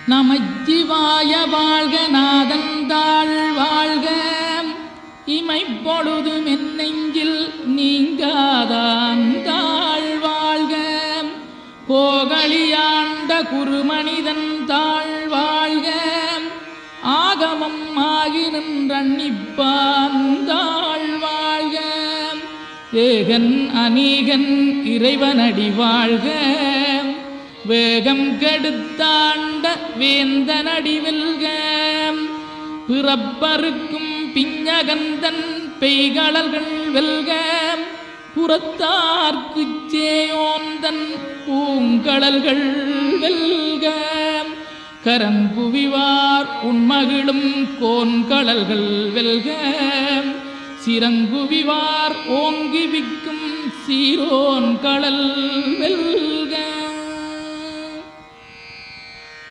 நமச்சிவாய வாழ்க நாதந்தாள் வாழ்க இமைப்பொழுதும் என் நெஞ்சில் நீங்காதாந்தாள் வாழ்க கோகலியாண்ட குருமனிதன் தாழ் வாழ்க ஆகமம் ஆகி நின்றன்னிப்பாந்தாள் வாழ்க ஏகன் அநீகன் இறைவனடி வாழ்க வேகம் கெடுத்தாண்ட வேந்தனடி வெல்க பிறப்பருக்கும் பிஞகந்தன் பெய்களல்கள் வெல்க புறத்தார்க்குச் சேயோந்தன் பூங்கடல்கள் வெல்க கரங்குவிவார் உண்மகிழும் கோன்கடல்கள் வெல்க சிறங்குவிவார் ஓங்கி விக்கும் சீரோன் கடல் வெல்க.